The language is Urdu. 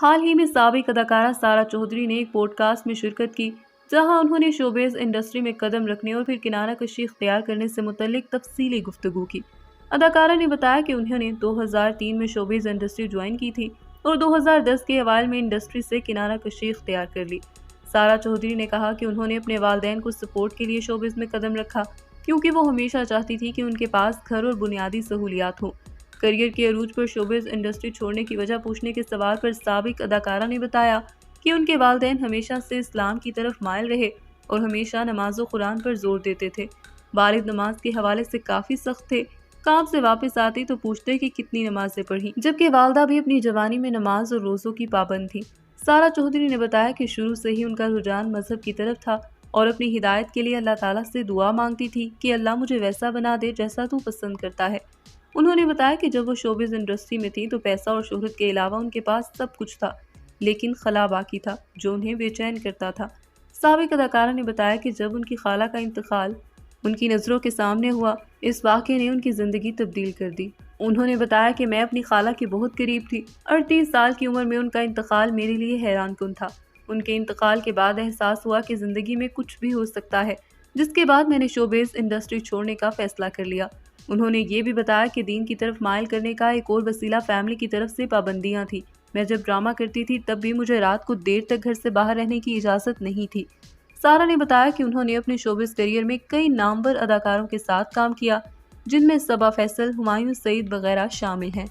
حال ہی میں سابق اداکارہ سارہ چودھری نے ایک پوڈ کاسٹ میں شرکت کی جہاں انہوں نے شوبز انڈسٹری میں قدم رکھنے اور پھر کنارہ کشی اختیار کرنے سے متعلق تفصیلی گفتگو کی۔ اداکارہ نے بتایا کہ انہوں نے 2003 میں شوبز انڈسٹری جوائن کی تھی اور 2010 کے اوائل میں انڈسٹری سے کنارہ کشی اختیار کر لی۔ سارہ چودھری نے کہا کہ انہوں نے اپنے والدین کو سپورٹ کے لیے شوبز میں قدم رکھا کیونکہ وہ ہمیشہ چاہتی تھی کہ ان کے پاس گھر اور بنیادی سہولیات ہوں۔ کریئر کے عروج پر شوبز انڈسٹری چھوڑنے کی وجہ پوچھنے کے سوال پر سابق اداکارہ نے بتایا کہ ان کے والدین ہمیشہ سے اسلام کی طرف مائل رہے اور ہمیشہ نماز و قرآن پر زور دیتے تھے۔ والد نماز کے حوالے سے کافی سخت تھے، کام سے واپس آتی تو پوچھتے کہ کتنی نمازیں پڑھی، جبکہ والدہ بھی اپنی جوانی میں نماز اور روزوں کی پابند تھی۔ سارہ چودھری نے بتایا کہ شروع سے ہی ان کا رجحان مذہب کی طرف تھا اور اپنی ہدایت کے لیے اللہ تعالیٰ سے دعا مانگتی تھی کہ اللہ مجھے ویسا بنا دے جیسا تو پسند کرتا ہے۔ انہوں نے بتایا کہ جب وہ شوبز انڈسٹری میں تھی تو پیسہ اور شہرت کے علاوہ ان کے پاس سب کچھ تھا، لیکن خلا باقی تھا جو انہیں بے چین کرتا تھا۔ سابق اداکارہ نے بتایا کہ جب ان کی خالہ کا انتقال ان کی نظروں کے سامنے ہوا، اس واقعے نے ان کی زندگی تبدیل کر دی۔ انہوں نے بتایا کہ میں اپنی خالہ کے بہت قریب تھی، 38 سال کی عمر میں ان کا انتقال میرے لیے حیران کن تھا۔ ان کے انتقال کے بعد احساس ہوا کہ زندگی میں کچھ بھی ہو سکتا ہے، جس کے بعد میں نے شوبز انڈسٹری چھوڑنے کا فیصلہ کر لیا۔ انہوں نے یہ بھی بتایا کہ دین کی طرف مائل کرنے کا ایک اور وسیلہ فیملی کی طرف سے پابندیاں تھی۔ میں جب ڈرامہ کرتی تھی تب بھی مجھے رات کو دیر تک گھر سے باہر رہنے کی اجازت نہیں تھی۔ سارہ نے بتایا کہ انہوں نے اپنے شوبز کیریئر میں کئی نامور اداکاروں کے ساتھ کام کیا، جن میں صبا فیصل، ہمایوں سعید وغیرہ شامل ہیں۔